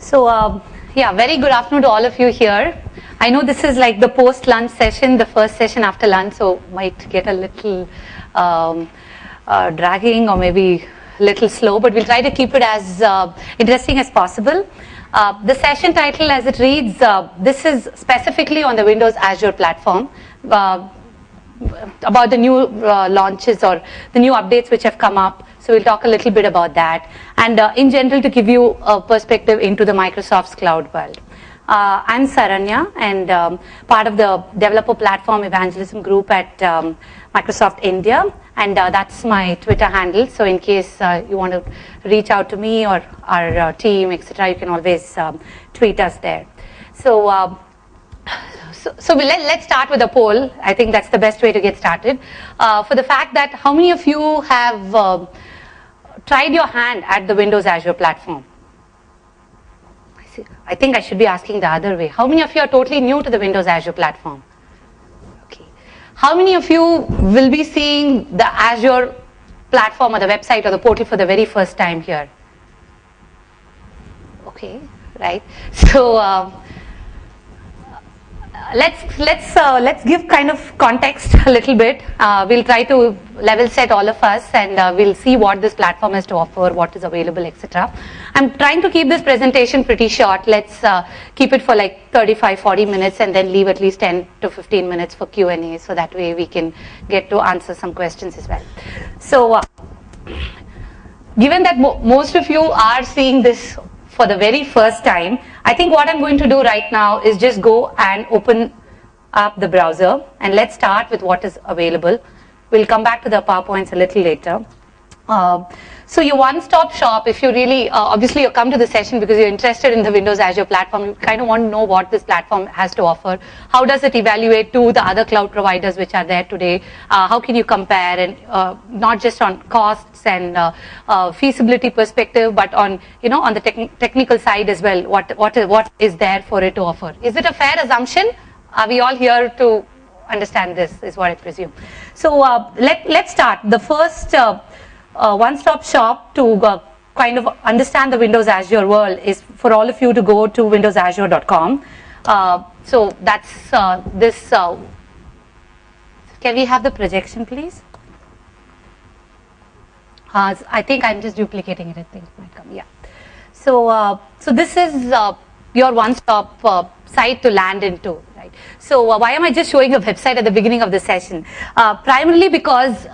Yeah, very good afternoon to all of you here. I know this is like the post-lunch session, the first session after lunch, so might get a little dragging or maybe a little slow, but we'll try to keep it as interesting as possible. The session title, as it reads, this is specifically on the Windows Azure platform, about the new launches or the new updates which have come up. So we'll talk a little bit about that, and in general to give you a perspective into the Microsoft's cloud world. I'm Saranya, and part of the developer platform evangelism group at Microsoft India, and that's my Twitter handle. So in case you want to reach out to me or our team, etc., you can always tweet us there. So let's start with a poll. I think that's the best way to get started. For the fact that how many of you have tried your hand at the Windows Azure platform? I think I should be asking the other way. How many of you are totally new to the Windows Azure platform? Okay. How many of you will be seeing the Azure platform or the website or the portal for the very first time here? Okay, right. So let's give kind of context a little bit. We'll try to level set all of us, and we'll see what this platform has to offer, what is available, etc. I'm trying to keep this presentation pretty short. Let's keep it for like 35-40 minutes, and then leave at least 10 to 15 minutes for Q&A, so that way we can get to answer some questions as well. So given that most of you are seeing this for the very first time, I think what I'm going to do right now is just go and open up the browser, and let's start with what is available. We'll come back to the PowerPoints a little later. So your one-stop shop, if you really, obviously you come to the session because you're interested in the Windows Azure platform, you kind of want to know what this platform has to offer. How does it evaluate to the other cloud providers which are there today? How can you compare, and not just on costs and feasibility perspective, but on, you know, on the technical side as well, what is there for it to offer? Is it a fair assumption? Are we all here to understand this, is what I presume. So let's start. The first one-stop shop to kind of understand the Windows Azure world is for all of you to go to windowsazure.com. So that's this. Can we have the projection, please? I think I'm just duplicating it. I think it might come. Yeah. So this is your one-stop site to land into, right? So why am I just showing a website at the beginning of the session? Primarily because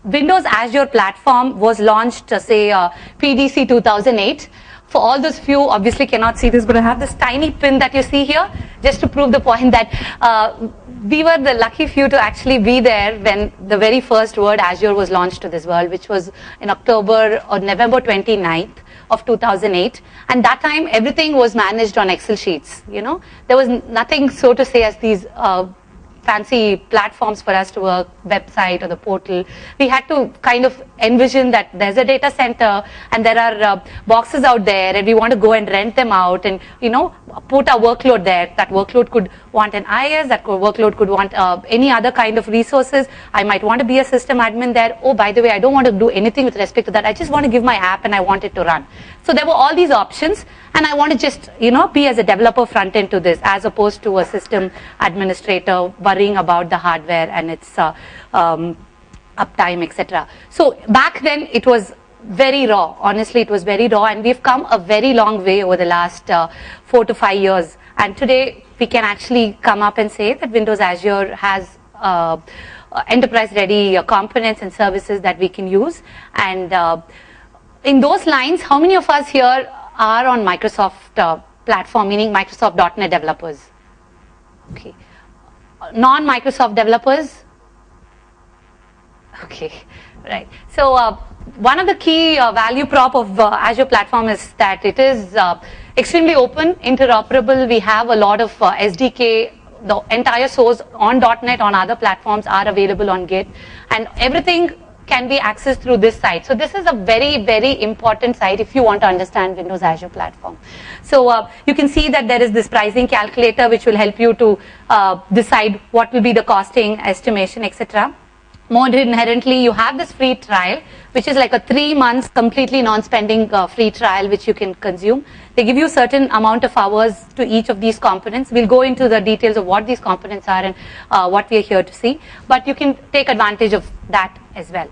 Windows Azure platform was launched, say, PDC 2008. For all those few obviously cannot see this, but I have this tiny pin that you see here, just to prove the point that we were the lucky few to actually be there when the very first word Azure was launched to this world, which was in October or November 29th of 2008. And that time everything was managed on Excel sheets. You know, there was nothing, so to say, as these fancy platforms for us to work, website or the portal. We had to kind of envision that there's a data center and there are boxes out there, and we want to go and rent them out and, you know, put our workload there. That workload could want an IS, that workload could want any other kind of resources. I might want to be a system admin there. Oh, by the way, I don't want to do anything with respect to that. I just want to give my app and I want it to run. So there were all these options, and I want to just, you know, be as a developer front end to this, as opposed to a system administrator worrying about the hardware and its uptime, etc. So back then it was very raw. Honestly, it was very raw, and we've come a very long way over the last 4 to 5 years. And today we can actually come up and say that Windows Azure has enterprise-ready components and services that we can use. And in those lines, how many of us here are on Microsoft platform, meaning Microsoft.NET developers? Okay. Non-Microsoft developers? Okay, right. So one of the key value prop of Azure platform is that it is extremely open, interoperable. We have a lot of SDK. The entire source on .NET, on other platforms, are available on Git, and everything can be accessed through this site. So this is a very, very important site if you want to understand Windows Azure platform. So you can see that there is this pricing calculator which will help you to decide what will be the costing, estimation, etc. more inherently, you have this free trial, which is like a 3 months completely non-spending free trial, which you can consume. They give you certain amount of hours to each of these components. We'll go into the details of what these components are and what we are here to see, but you can take advantage of that as well.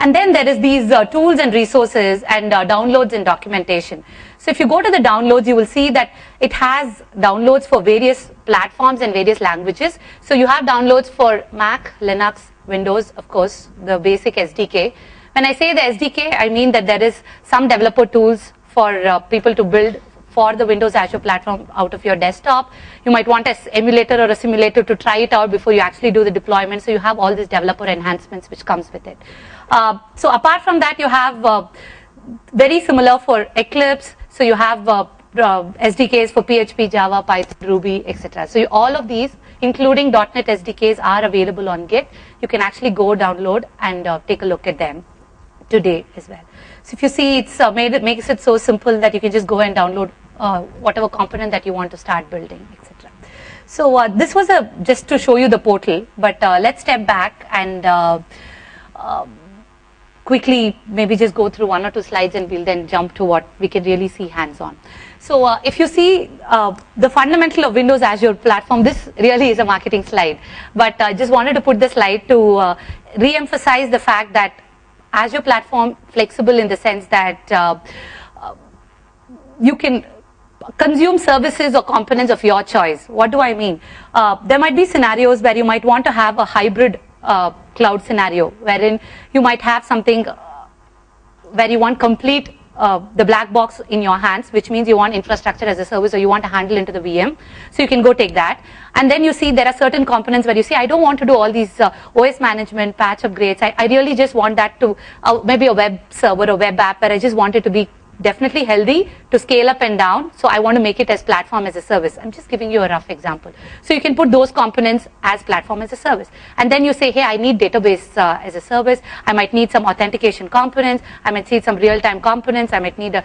And then there is these tools and resources and downloads and documentation. So if you go to the downloads, you will see that it has downloads for various platforms and various languages. So you have downloads for Mac, Linux, Windows, of course, the basic SDK. When I say the SDK, I mean that there is some developer tools for people to build for the Windows Azure platform out of your desktop. You might want an emulator or a simulator to try it out before you actually do the deployment. So you have all these developer enhancements which comes with it. So apart from that, you have very similar for Eclipse. So you have SDKs for PHP, Java, Python, Ruby, etc. So all of these, including .NET SDKs, are available on Git. You can actually go download and take a look at them today as well. So if you see, it's makes it so simple that you can just go and download whatever component that you want to start building, etc. So this was just to show you the portal, but let's step back and quickly maybe just go through 1 or 2 slides, and we'll then jump to what we can really see hands-on. So if you see the fundamental of Windows Azure platform, this really is a marketing slide, but I just wanted to put the slide to re-emphasize the fact that Azure platform flexible in the sense that you can consume services or components of your choice. What do I mean? There might be scenarios where you might want to have a hybrid cloud scenario, wherein you might have something where you want complete the black box in your hands, which means you want infrastructure as a service, or you want to handle into the VM. So you can go take that. And then you see there are certain components where you see, I don't want to do all these OS management, patch upgrades. I really just want that to maybe a web server or web app where I just want it to be definitely healthy to scale up and down. So I want to make it as platform as a service. I'm just giving you a rough example. So you can put those components as platform as a service. And then you say, hey, I need database as a service. I might need some authentication components. I might need some real-time components. I might need a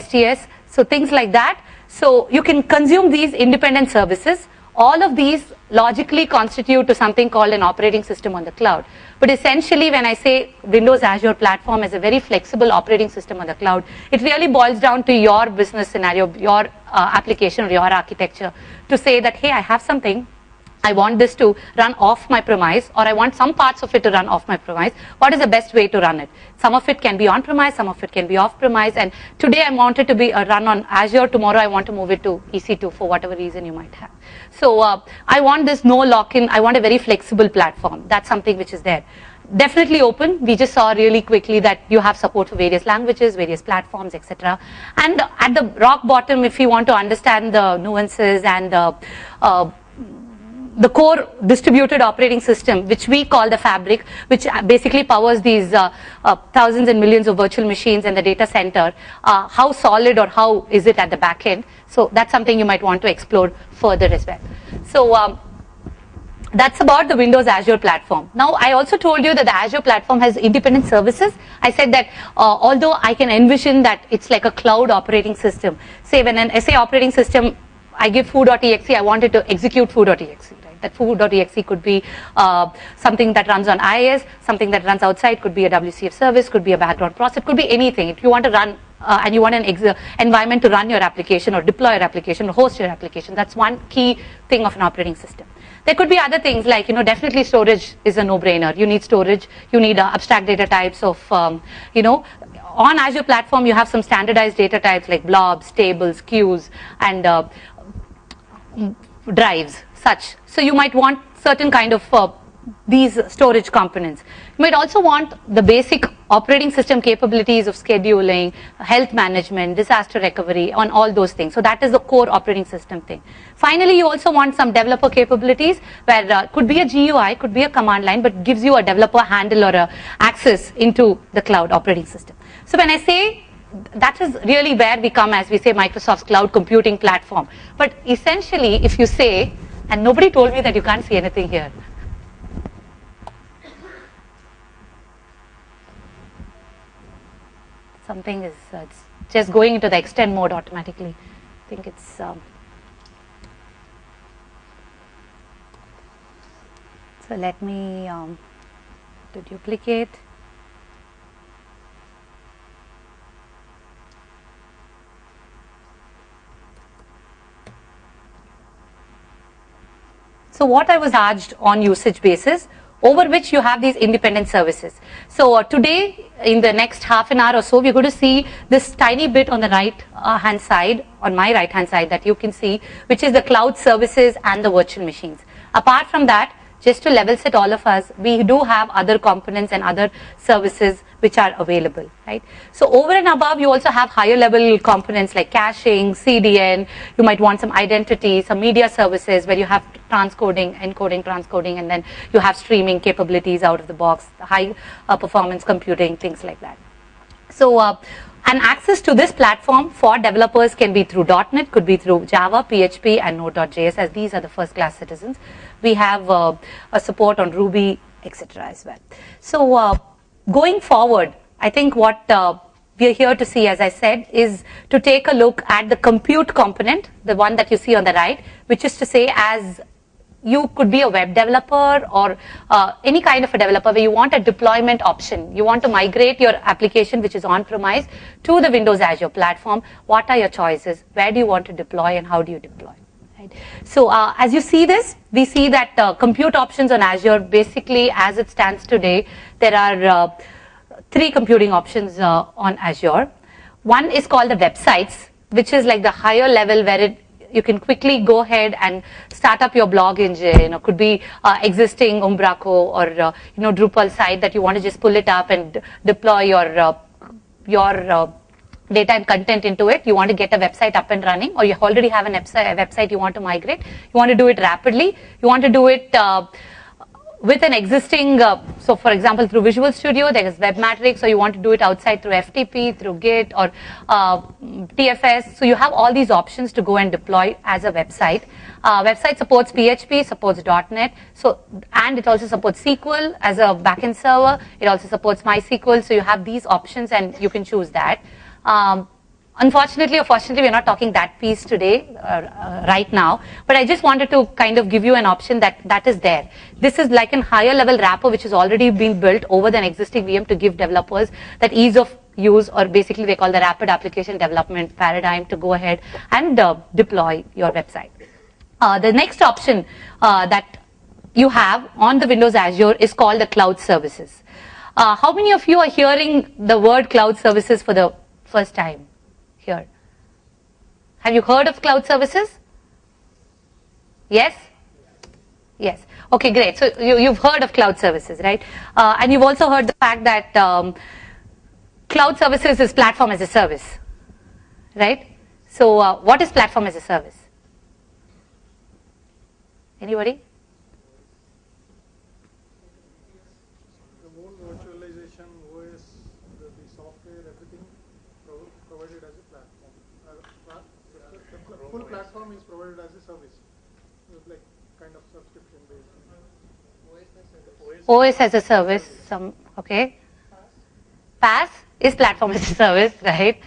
STS. So things like that. So you can consume these independent services. All of these logically constitute to something called an operating system on the cloud. But essentially, when I say Windows Azure platform is a very flexible operating system on the cloud, it really boils down to your business scenario, your application or your architecture, to say that, hey, I have something, I want this to run off my premise, or I want some parts of it to run off my premise. What is the best way to run it? Some of it can be on premise, some of it can be off premise, and today I want it to be a run on Azure, tomorrow I want to move it to EC2 for whatever reason you might have. So I want this no lock-in, I want a very flexible platform. That's something which is there. Definitely open. We just saw really quickly that you have support for various languages, various platforms, etc. And at the rock bottom, if you want to understand the nuances and the core distributed operating system, which we call the fabric, which basically powers these thousands and millions of virtual machines and the data center, how solid or how is it at the back end? So that's something you might want to explore further as well. So that's about the Windows Azure platform. Now, I also told you that the Azure platform has independent services. I said that although I can envision that it's like a cloud operating system. Say when an SA operating system, I give foo.exe, I want it to execute foo.exe. That foo.exe could be something that runs on IIS, something that runs outside, could be a WCF service, could be a background process, could be anything. If you want to run and you want an environment to run your application or deploy your application or host your application, that's one key thing of an operating system. There could be other things like, definitely storage is a no-brainer. You need storage, you need abstract data types of, on Azure platform, you have some standardized data types like blobs, tables, queues, and drives, such. So you might want certain kind of these storage components. You might also want the basic operating system capabilities of scheduling, health management, disaster recovery, on all those things. So that is the core operating system thing. Finally, you also want some developer capabilities where could be a GUI, could be a command line, but gives you a developer handle or a access into the cloud operating system. So when I say that is really where we come, as we say, Microsoft's cloud computing platform. But essentially, if you say, and nobody told me that you can't see anything here. Something is it's just going into the extend mode automatically. I think it's So let me to duplicate. So what I was charged on usage basis, over which you have these independent services. So today, in the next half an hour or so, we're going to see this tiny bit on the right hand side, on my right hand side that you can see, which is the cloud services and the virtual machines. Apart from that, just to level set all of us, we do have other components and other services which are available, right? So over and above, you also have higher level components like caching, CDN, you might want some identity, some media services where you have transcoding, encoding, transcoding, and then you have streaming capabilities out of the box, high performance computing, things like that. So, and access to this platform for developers can be through .NET, could be through Java, PHP, and Node.js, as these are the first class citizens. We have a support on Ruby, etc. as well. So going forward, I think what we are here to see, as I said, is to take a look at the compute component, the one that you see on the right, which is to say, as you could be a web developer or any kind of a developer where you want a deployment option. You want to migrate your application which is on-premise to the Windows Azure platform. What are your choices? Where do you want to deploy and how do you deploy? Right. So as you see this, we see that compute options on Azure, basically as it stands today, there are 3 computing options on Azure. One is called the websites, which is like the higher level where you can quickly go ahead and start up your blog engine, or could be existing Umbraco or Drupal site that you want to just pull it up and deploy your data and content into it. You want to get a website up and running, or you already have a website you want to migrate. You want to do it rapidly. You want to do it with an existing, so for example, through Visual Studio, there is Webmatrix, so you want to do it outside through FTP, through Git, or TFS. So you have all these options to go and deploy as a website. Website supports PHP, supports .NET, so, and it also supports SQL as a backend server. It also supports MySQL, so you have these options and you can choose that. Unfortunately or fortunately, we're not talking that piece today, right now, but I just wanted to kind of give you an option that is there. This is like a higher level wrapper which has already been built over an existing VM to give developers that ease of use, or basically they call the rapid application development paradigm, to go ahead and deploy your website. The next option that you have on the Windows Azure is called the cloud services. How many of you are hearing the word cloud services for the first time? Here. Have you heard of cloud services? Yes? Yes. Okay, great. So you've heard of cloud services, right? And you've also heard the fact that cloud services is platform as a service, right? So what is platform as a service? Anybody? The whole virtualization, OS, the software, everything provided as a platform. The full platform is provided as a service, like kind of subscription based. OS as a service, okay. PaaS is platform as a service, right?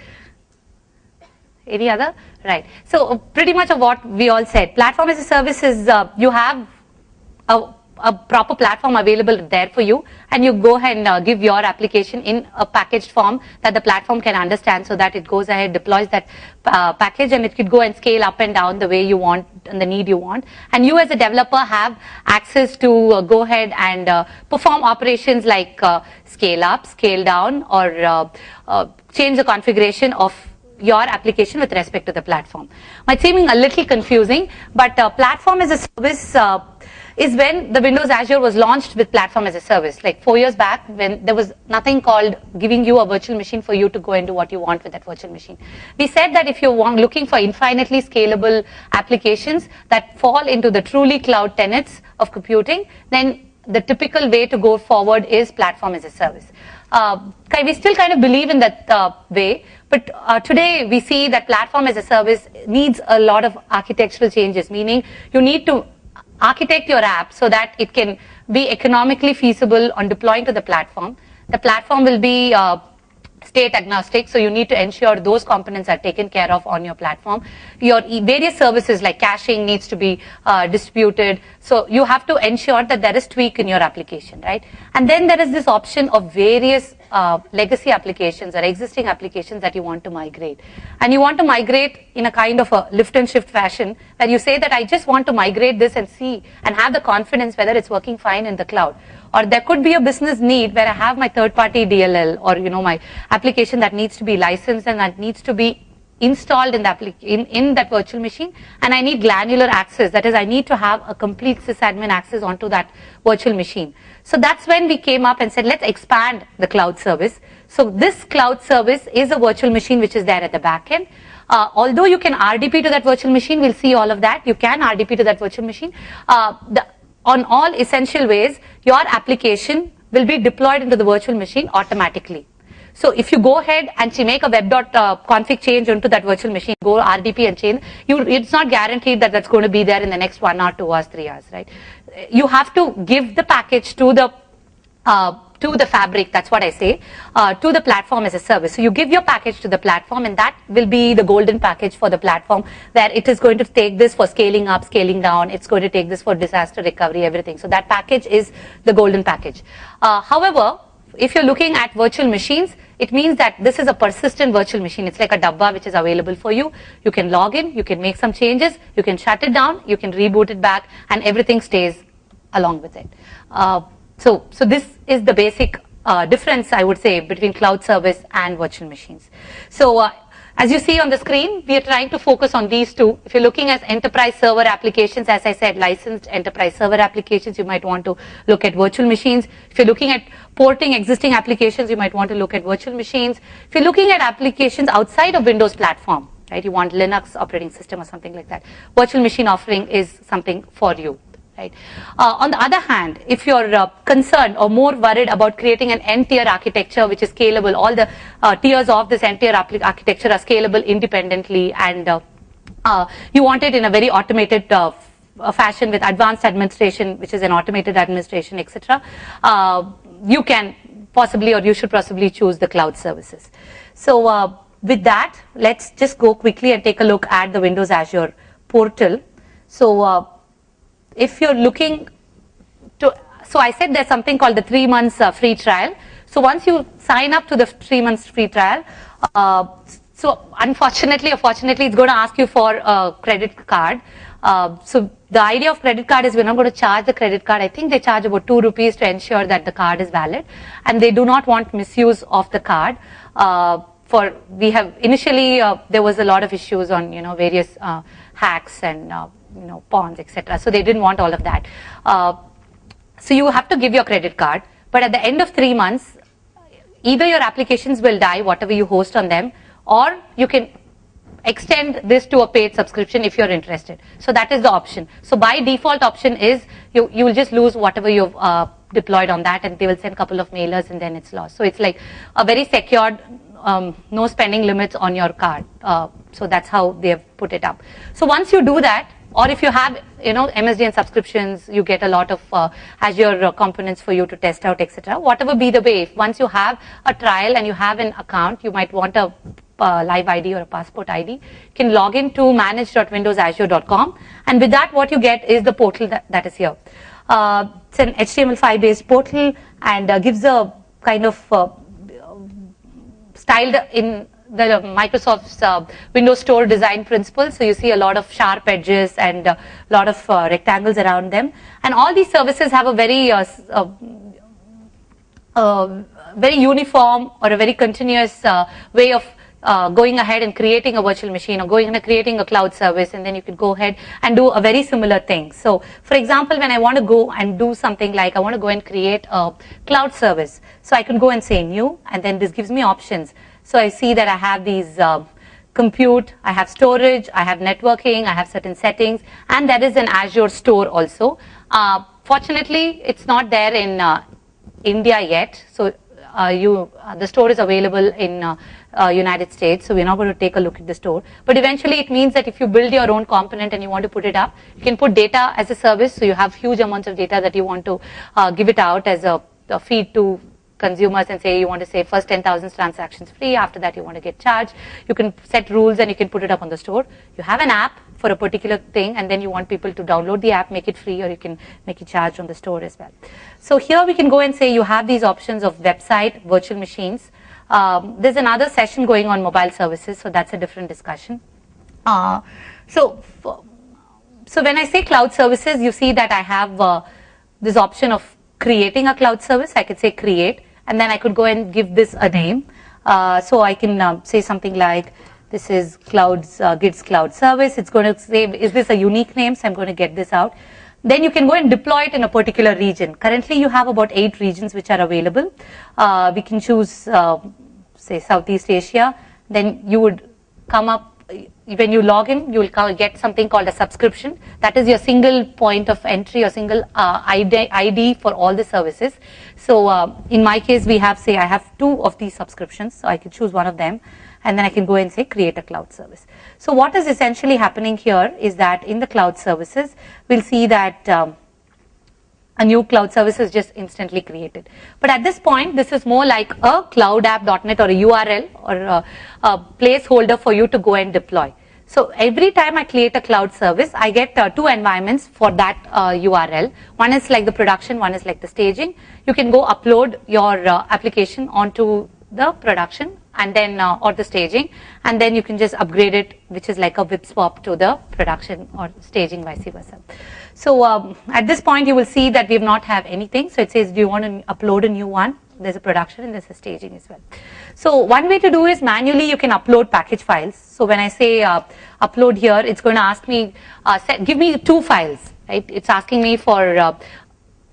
Any other? Right. So pretty much of what we all said. Platform as a service is you have a proper platform available there for you, and you go ahead and give your application in a packaged form that the platform can understand, so that it goes ahead, deploys that package, and it could go and scale up and down the way you want and the need you want. And you as a developer have access to go ahead and perform operations like scale up, scale down, or change the configuration of your application with respect to the platform. Might seem a little confusing, but platform as a service is when the Windows Azure was launched with platform as a service, like 4 years back, when there was nothing called giving you a virtual machine for you to go and do what you want with that virtual machine. We said that if you're looking for infinitely scalable applications that fall into the truly cloud tenets of computing, then the typical way to go forward is platform as a service. We still kind of believe in that way, but today we see that platform as a service needs a lot of architectural changes, meaning you need to architect your app so that it can be economically feasible on deploying to the platform. The platform will be state agnostic, so you need to ensure those components are taken care of on your platform. Your various services like caching needs to be distributed, so you have to ensure that there is tweak in your application, right? And then there is this option of various legacy applications or existing applications that you want to migrate. And you want to migrate in a kind of a lift and shift fashion, where you say that I just want to migrate this and see and have the confidence whether it's working fine in the cloud. Or there could be a business need where I have my third-party DLL or my application that needs to be licensed and that needs to be installed in that virtual machine, and I need granular access. That is, I need to have a complete sysadmin access onto that virtual machine. So that's when we came up and said, let's expand the cloud service. So this cloud service is a virtual machine which is there at the back end. Although you can RDP to that virtual machine, we'll see all of that. You can RDP to that virtual machine. On all essential ways, your application will be deployed into the virtual machine automatically. So if you go ahead and make a web.config change onto that virtual machine, go RDP and change, it's not guaranteed that that's going to be there in the next 1 hour, 2 hours, 3 hours, right? You have to give the package to the fabric, that's what I say, to the platform as a service. So you give your package to the platform, and that will be the golden package for the platform, where it is going to take this for scaling up, scaling down, it's going to take this for disaster recovery, everything. So that package is the golden package. However, if you're looking at virtual machines, it means that this is a persistent virtual machine. It's like a dabba which is available for you. You can log in, you can make some changes, you can shut it down, you can reboot it back, and everything stays along with it. So this is the basic difference, I would say, between cloud service and virtual machines. So as you see on the screen, we are trying to focus on these two. If you're looking at enterprise server applications, as I said, licensed enterprise server applications, you might want to look at virtual machines. If you're looking at porting existing applications, you might want to look at virtual machines. If you're looking at applications outside of Windows platform, right, you want Linux operating system or something like that, virtual machine offering is something for you. Right. On the other hand, if you're concerned or more worried about creating an n-tier architecture which is scalable, all the tiers of this n-tier architecture are scalable independently, and you want it in a very automated fashion with advanced administration, which is an automated administration, etc., you can possibly, or you should possibly, choose the cloud services. So with that, let's just go quickly and take a look at the Windows Azure portal. So if you're looking to, so I said there's something called the 3 months free trial. So once you sign up to the 3 months free trial, so unfortunately or fortunately, it's going to ask you for a credit card. So the idea of credit card is we're not going to charge the credit card. I think they charge about 2 rupees to ensure that the card is valid, and they do not want misuse of the card. We have initially there was a lot of issues on various hacks and pawns, etc. So they didn't want all of that. So you have to give your credit card, but at the end of 3 months, either your applications will die, whatever you host on them, or you can extend this to a paid subscription if you're interested. So that is the option. So by default option is you will just lose whatever you've deployed on that, and they will send a couple of mailers and then it's lost. So it's like a very secured, no spending limits on your card. So that's how they have put it up. So once you do that, or if you have MSDN subscriptions, you get a lot of Azure components for you to test out, etc. Whatever be the way, if once you have a trial and you have an account, you might want a live ID or a passport ID. You can log into manage.windowsazure.com, and with that what you get is the portal that is here. It's an HTML5 based portal, and gives a kind of styled in the Microsoft's Windows Store design principles. So you see a lot of sharp edges and a lot of rectangles around them, and all these services have a very very uniform or a very continuous way of going ahead and creating a virtual machine, or going and creating a cloud service, and then you could go ahead and do a very similar thing. So for example, when I want to go and do something like I want to go and create a cloud service, so I can go and say new, and then this gives me options. So I see that I have these compute, I have storage, I have networking, I have certain settings, and there is an Azure store also. Fortunately, it's not there in India yet. So the store is available in United States, so we're not going to take a look at the store. But eventually it means that if you build your own component and you want to put it up, you can put data as a service, so you have huge amounts of data that you want to give it out as a feed to consumers and say you want to say first 10,000 transactions free, after that you want to get charged. You can set rules and you can put it up on the store. You have an app for a particular thing and then you want people to download the app, make it free, or you can make it charged on the store as well. So here we can go and say you have these options of website, virtual machines. There's another session going on mobile services, so that's a different discussion. So when I say cloud services, you see that I have this option of creating a cloud service. I could say create, and then I could go and give this a name. So I can say something like, this is Git's cloud service. It's going to say, is this a unique name? So I'm going to get this out. Then you can go and deploy it in a particular region. Currently you have about 8 regions which are available. We can choose, say, Southeast Asia. Then you would come up, when you log in, you will get something called a subscription. That is your single point of entry or single ID for all the services. So in my case, we have, say, I have 2 of these subscriptions. So I can choose one of them. And then I can go and say create a cloud service. So what is essentially happening here is that in the cloud services, we'll see that a new cloud service is just instantly created. But at this point, this is more like a cloudapp.net or a URL or a placeholder for you to go and deploy. So every time I create a cloud service, I get 2 environments for that URL. One is like the production, one is like the staging. You can go upload your application onto the production and then or the staging, and then you can just upgrade it, which is like a whip swap to the production or staging, vice versa. So at this point you will see that we have not have anything. So it says, do you want to upload a new one? There's a production and there's a staging as well. So one way to do is manually you can upload package files. So when I say upload here, it's going to ask me, give me 2 files, right? It's asking me for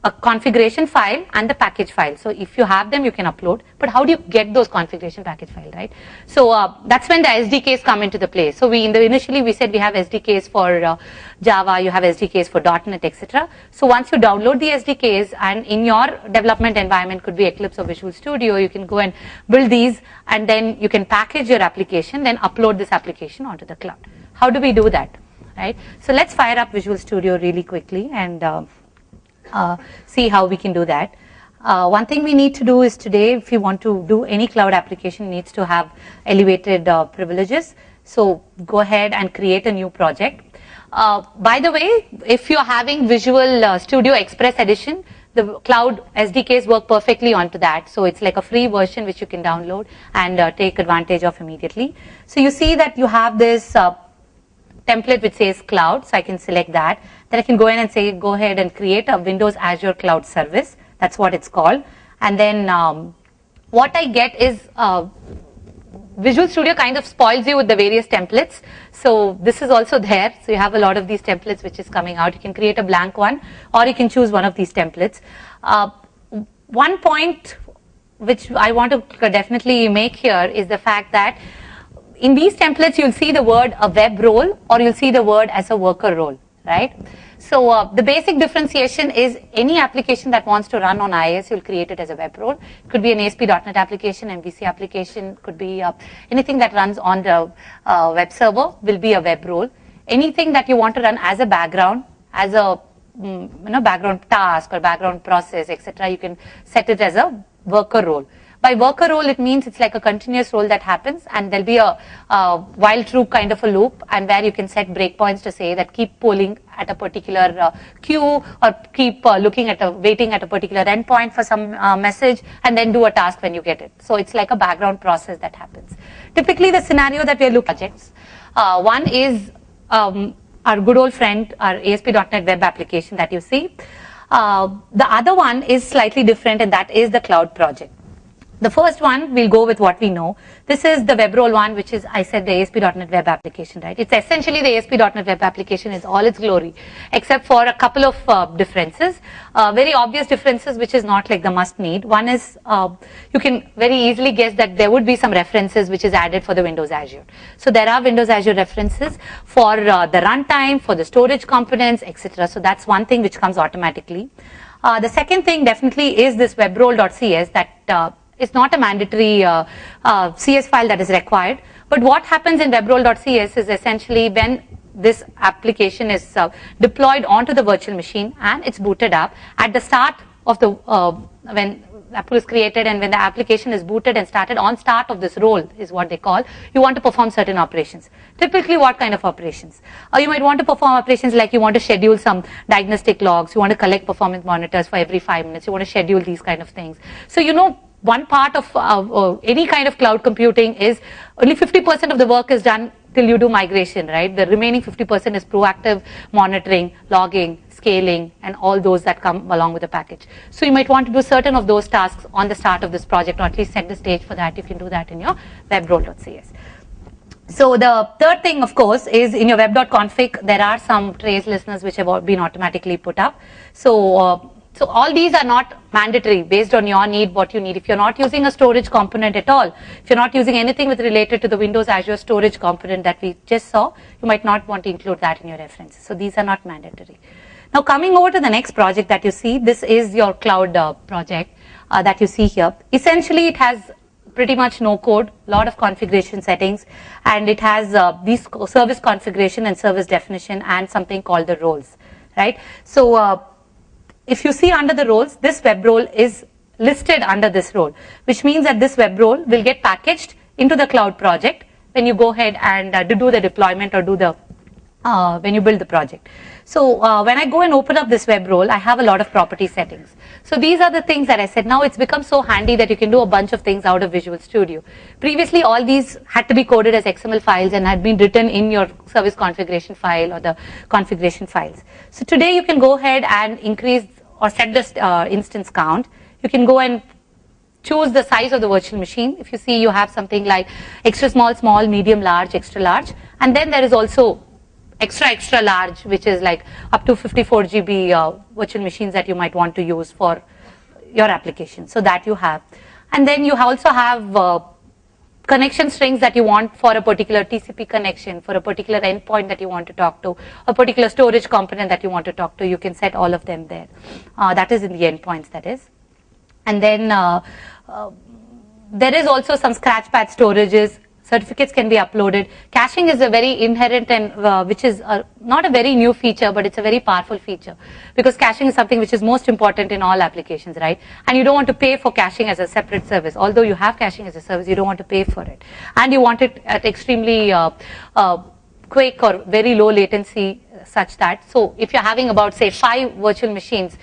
a configuration file and the package file. So if you have them, you can upload. But how do you get those configuration package file, right? So that's when the SDKs come into the play. So initially we said we have SDKs for Java, you have SDKs for .NET, etc. So once you download the SDKs and in your development environment, could be Eclipse or Visual Studio, you can go and build these and then you can package your application, then upload this application onto the cloud. How do we do that, right? So let's fire up Visual Studio really quickly and see how we can do that. One thing we need to do is today, if you want to do any cloud application, it needs to have elevated privileges. So go ahead and create a new project. By the way, if you're having Visual Studio Express Edition, the cloud SDKs work perfectly onto that. So it's like a free version which you can download and take advantage of immediately. So you see that you have this template which says cloud, so I can select that. Then I can go in and say, go ahead and create a Windows Azure cloud service. That's what it's called. And then what I get is Visual Studio kind of spoils you with the various templates. So this is also there. So you have a lot of these templates which is coming out. You can create a blank one or you can choose one of these templates. One point which I want to definitely make here is the fact that in these templates, you'll see the word a web role or you'll see the word as a worker role, right? So the basic differentiation is any application that wants to run on IIS, you'll create it as a web role. It could be an ASP.NET application, MVC application, could be anything that runs on the web server will be a web role. Anything that you want to run as a background, as a background task or background process, etc., you can set it as a worker role. By worker role, it means it's like a continuous role that happens and there'll be a while true kind of a loop and where you can set breakpoints to say that keep polling at a particular queue or keep waiting at a particular endpoint for some message and then do a task when you get it. So it's like a background process that happens. Typically the scenario that we are looking at projects, one is our good old friend, our ASP.NET web application that you see. The other one is slightly different and that is the cloud project. The first one, we'll go with what we know. This is the web role one, which is, I said, the ASP.NET web application, right? It's essentially the ASP.NET web application is all its glory, except for a couple of differences, very obvious differences, which is not like the must need. One is, you can very easily guess that there would be some references which is added for the Windows Azure. So there are Windows Azure references for the runtime, for the storage components, etc. So that's one thing which comes automatically. The second thing definitely is this webrole.cs that it's not a mandatory CS file that is required. But what happens in webrole.cs is essentially when this application is deployed onto the virtual machine and it's booted up, at the start of the, when pool is created, and when the application is booted and started, on start of this role is what they call, you want to perform certain operations. Typically, what kind of operations? You might want to perform operations like you want to schedule some diagnostic logs, you want to collect performance monitors for every 5 minutes, you want to schedule these kind of things. So, you know, one part of any kind of cloud computing is only 50% of the work is done till you do migration, right? The remaining 50% is proactive monitoring, logging, scaling, and all those that come along with the package. So you might want to do certain of those tasks on the start of this project, or at least set the stage for that. You can do that in your webrole.cs. So the third thing, of course, is in your web.config, there are some trace listeners which have been automatically put up. So all these are not mandatory based on your need, what you need. If you're not using a storage component at all, if you're not using anything with related to the Windows Azure storage component that we just saw, you might not want to include that in your references. So these are not mandatory. Now coming over to the next project that you see, this is your cloud project that you see here. Essentially it has pretty much no code, lot of configuration settings, and it has these service configuration and service definition and something called the roles, right? So if you see under the roles, this web role is listed under this role, which means that this web role will get packaged into the cloud project when you go ahead and do the deployment or do the when you build the project. So when I go and open up this web role, I have a lot of property settings. So these are the things that I said. Now it's become so handy that you can do a bunch of things out of Visual Studio. Previously, all these had to be coded as XML files and had been written in your service configuration file or the configuration files. So today you can go ahead and increase or set the instance count. You can go and choose the size of the virtual machine. If you see, you have something like extra small, small, medium, large, extra large, and then there is also extra large, which is like up to 54 GB virtual machines that you might want to use for your application. So that you have. And then you also have connection strings that you want for a particular TCP connection, for a particular endpoint that you want to talk to, a particular storage component that you want to talk to. You can set all of them there. That is in the endpoints, that is. And then there is also some scratchpad storages. Certificates can be uploaded. Caching is a very inherent and which is not a very new feature, but it's a very powerful feature, because caching is something which is most important in all applications, right? And you don't want to pay for caching as a separate service. Although you have caching as a service, you don't want to pay for it, and you want it at extremely quick or very low latency, such that, so if you're having about say 5 virtual machines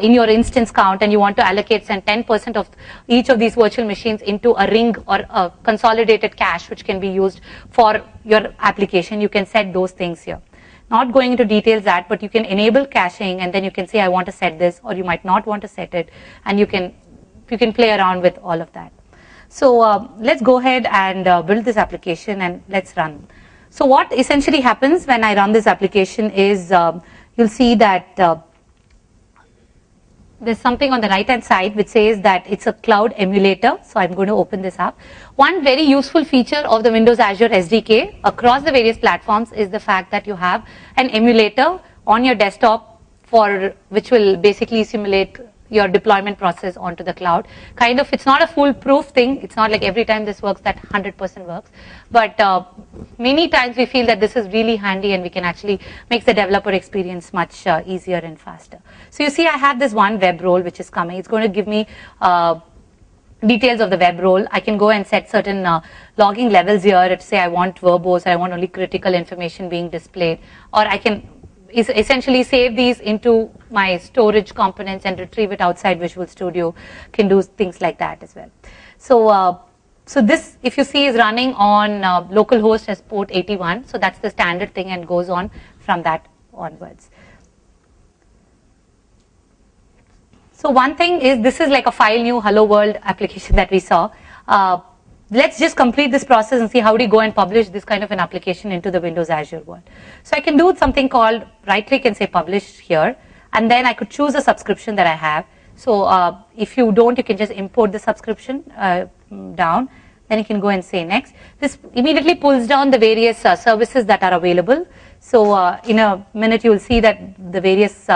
in your instance count, and you want to allocate say 10% of each of these virtual machines into a ring or a consolidated cache which can be used for your application, you can set those things here. Not going into details that, but you can enable caching, and then you can say I want to set this, or you might not want to set it, and you can play around with all of that. So let's go ahead and build this application and let's run. So what essentially happens when I run this application is you'll see that there's something on the right hand side which says that it's a cloud emulator. So I'm going to open this up. One very useful feature of the Windows Azure SDK across the various platforms is the fact that you have an emulator on your desktop which will basically simulate your deployment process onto the cloud. Kind of, it's not a foolproof thing. It's not like every time this works that 100% works. But many times we feel that this is really handy, and we can actually make the developer experience much easier and faster. So you see, I have this one web role which is coming. It's going to give me details of the web role. I can go and set certain logging levels here. Say I want verbose, I want only critical information being displayed, or I can essentially save these into my storage components and retrieve it outside Visual Studio. Can do things like that as well. So so this, if you see, is running on localhost as port 81. So that's the standard thing, and goes on from that onwards. So one thing is, this is like a file new hello world application that we saw. Let's just complete this process and see how do you go and publish this kind of an application into the Windows Azure world. So I can do something called right click and say publish here, and then I could choose a subscription that I have. So if you don't, you can just import the subscription down, then you can go and say next. This immediately pulls down the various services that are available. So in a minute you will see that the various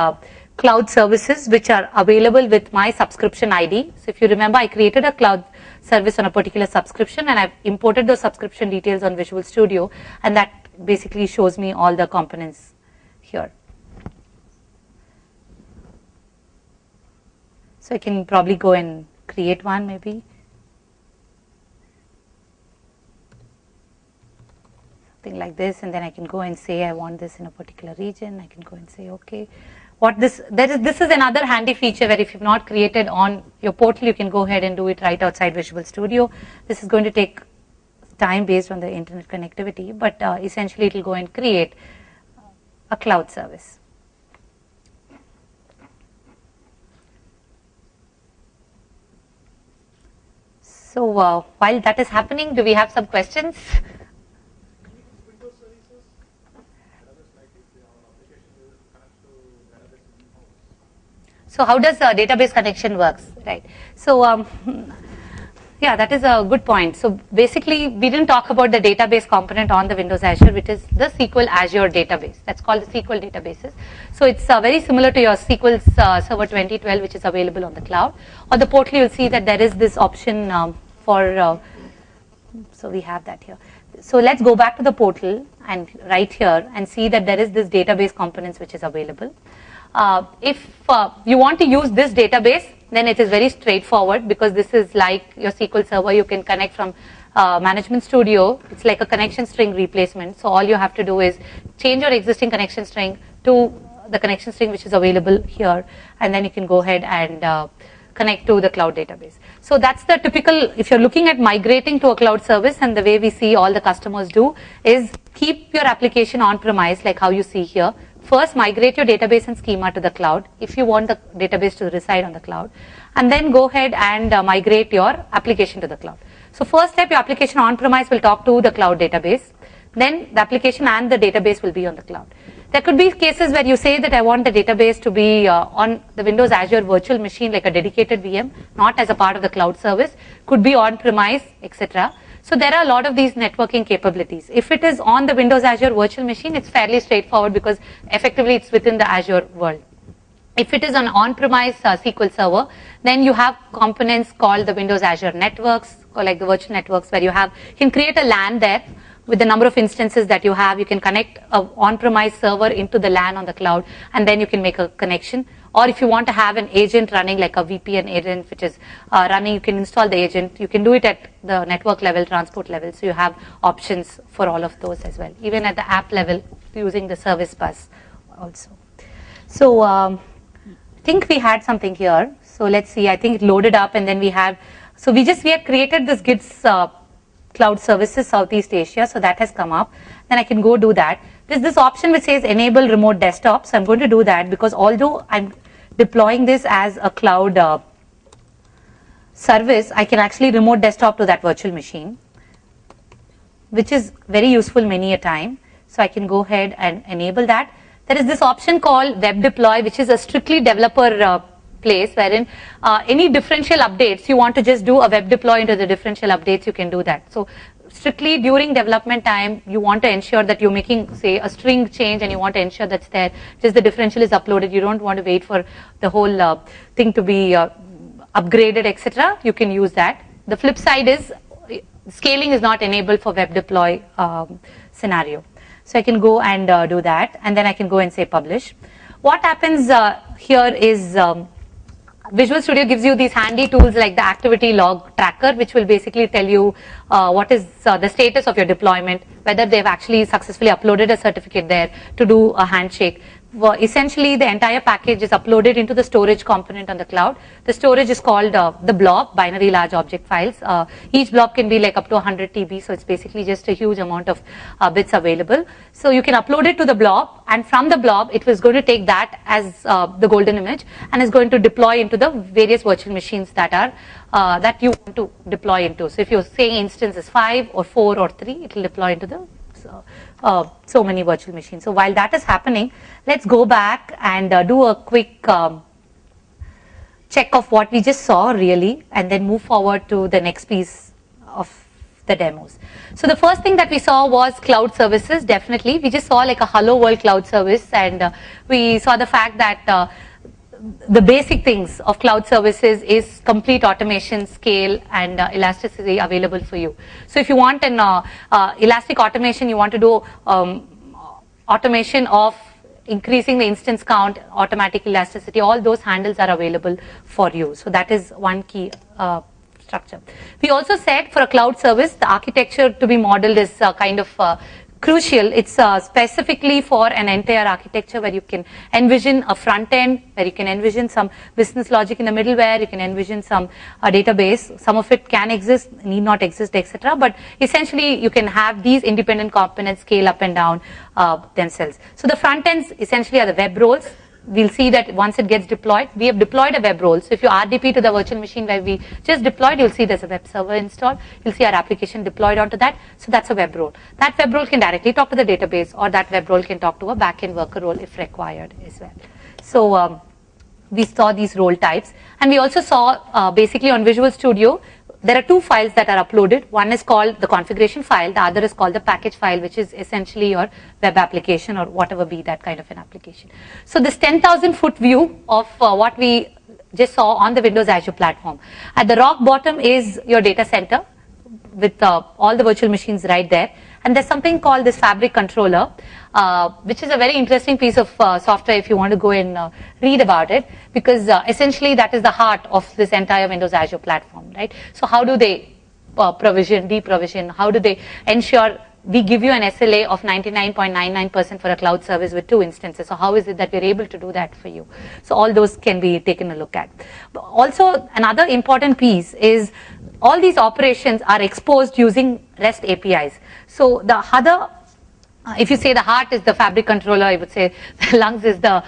cloud services which are available with my subscription ID. So if you remember, I created a cloud service on a particular subscription, and I've imported those subscription details on Visual Studio, and that basically shows me all the components here. So I can probably go and create one maybe. Something like this, and then I can go and say I want this in a particular region. I can go and say okay. This is another handy feature where if you've not created on your portal, you can go ahead and do it right outside Visual Studio. This is going to take time based on the internet connectivity, but essentially it will go and create a cloud service. So while that is happening, do we have some questions? So how does database connection works, right? So yeah, that is a good point. So basically, we didn't talk about the database component on the Windows Azure, which is the SQL Azure database. That's called the SQL databases. So it's very similar to your SQL Server 2012, which is available on the cloud. On the portal, you'll see that there is this option for, so we have that here. So let's go back to the portal and right here and see that there is this database components which is available. If you want to use this database, then it is very straightforward because this is like your SQL Server. You can connect from Management Studio. It's like a connection string replacement. So all you have to do is change your existing connection string to the connection string which is available here, and then you can go ahead and connect to the cloud database. So that's the typical, if you're looking at migrating to a cloud service, and the way we see all the customers do is keep your application on-premise like how you see here. First, migrate your database and schema to the cloud if you want the database to reside on the cloud, and then go ahead and migrate your application to the cloud. So first step, your application on-premise will talk to the cloud database, then the application and the database will be on the cloud. There could be cases where you say that I want the database to be on the Windows Azure virtual machine, like a dedicated VM, not as a part of the cloud service, could be on-premise, etc. So there are a lot of these networking capabilities. If it is on the Windows Azure virtual machine, it's fairly straightforward because effectively it's within the Azure world. If it is an on-premise SQL Server, then you have components called the Windows Azure Networks, or like the virtual networks, where you can create a LAN there with the number of instances that you have. You can connect an on-premise server into the LAN on the cloud, and then you can make a connection. Or if you want to have an agent running, like a VPN agent which is running, you can install the agent. You can do it at the network level, transport level. So you have options for all of those as well, even at the app level using the service bus also. So I think we had something here. So let's see, I think it loaded up, and then we had created this GITS Cloud Services Southeast Asia. So that has come up. Then I can go do that. There's this option which says enable remote desktop. So I'm going to do that because although I'm deploying this as a cloud service, I can actually remote desktop to that virtual machine, which is very useful many a time. So I can go ahead and enable that. There is this option called web deploy, which is a strictly developer place wherein any differential updates, you want to just do a web deploy into the differential updates, you can do that. So strictly during development time, you want to ensure that you're making, say, a string change, and you want to ensure that's there. Just the differential is uploaded. You don't want to wait for the whole thing to be upgraded, etc. You can use that. The flip side is scaling is not enabled for web deploy scenario. So I can go and do that, and then I can go and say publish. What happens here is Visual Studio gives you these handy tools like the activity log tracker, which will basically tell you what is the status of your deployment, whether they've actually successfully uploaded a certificate there to do a handshake. Well, essentially, the entire package is uploaded into the storage component on the cloud. The storage is called the blob, binary large object files. Each blob can be like up to 100 TB, so it's basically just a huge amount of bits available. So you can upload it to the blob, and from the blob, it was going to take that as the golden image, and is going to deploy into the various virtual machines that are that you want to deploy into. So if you're saying instance is 5 or 4 or 3, it will deploy into the so many virtual machines. So while that is happening, let's go back and do a quick check of what we just saw really, and then move forward to the next piece of the demos. So the first thing that we saw was cloud services. Definitely, we just saw like a hello world cloud service, and we saw the fact that the basic things of cloud services is complete automation, scale, and elasticity available for you. So if you want an elastic automation, you want to do automation of increasing the instance count, automatic elasticity, all those handles are available for you. So that is one key structure. We also said for a cloud service, the architecture to be modeled is kind of crucial. It's specifically for an entire architecture where you can envision a front end, where you can envision some business logic in the middleware, you can envision some database. Some of it can exist, need not exist, etc. But essentially, you can have these independent components scale up and down themselves. So the front ends essentially are the web roles. We'll see that once it gets deployed, we have deployed a web role. So if you RDP to the virtual machine where we just deployed, you'll see there's a web server installed. You'll see our application deployed onto that. So that's a web role. That web role can directly talk to the database, or that web role can talk to a backend worker role if required as well. So we saw these role types. And we also saw basically on Visual Studio, there are two files that are uploaded. One is called the configuration file. The other is called the package file, which is essentially your web application or whatever be that kind of an application. So this 10,000 foot view of what we just saw on the Windows Azure platform. At the rock bottom is your data center with all the virtual machines right there. And there's something called this Fabric controller, which is a very interesting piece of software if you want to go and read about it, because essentially that is the heart of this entire Windows Azure platform, right? So how do they provision, deprovision? How do they ensure we give you an SLA of 99.99% for a cloud service with 2 instances? So how is it that we're able to do that for you? So all those can be taken a look at. But also, another important piece is all these operations are exposed using REST APIs. So the other, if you say the heart is the Fabric controller, I would say the lungs is the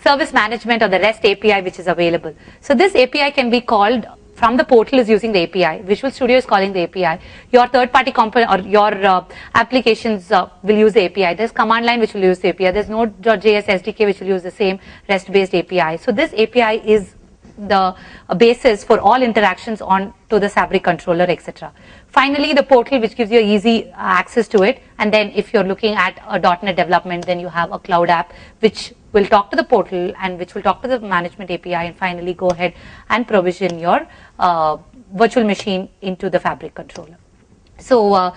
service management or the REST API which is available. So this API can be called from the portal is using the API. Visual Studio is calling the API. Your third-party component or your applications will use the API. There's command line which will use the API. There's Node.js SDK which will use the same REST-based API. So this API is the basis for all interactions on to the Fabric controller, etc. Finally, the portal which gives you easy access to it. And then if you're looking at a .NET development, then you have a cloud app which will talk to the portal and which will talk to the management API, and finally go ahead and provision your virtual machine into the Fabric controller. So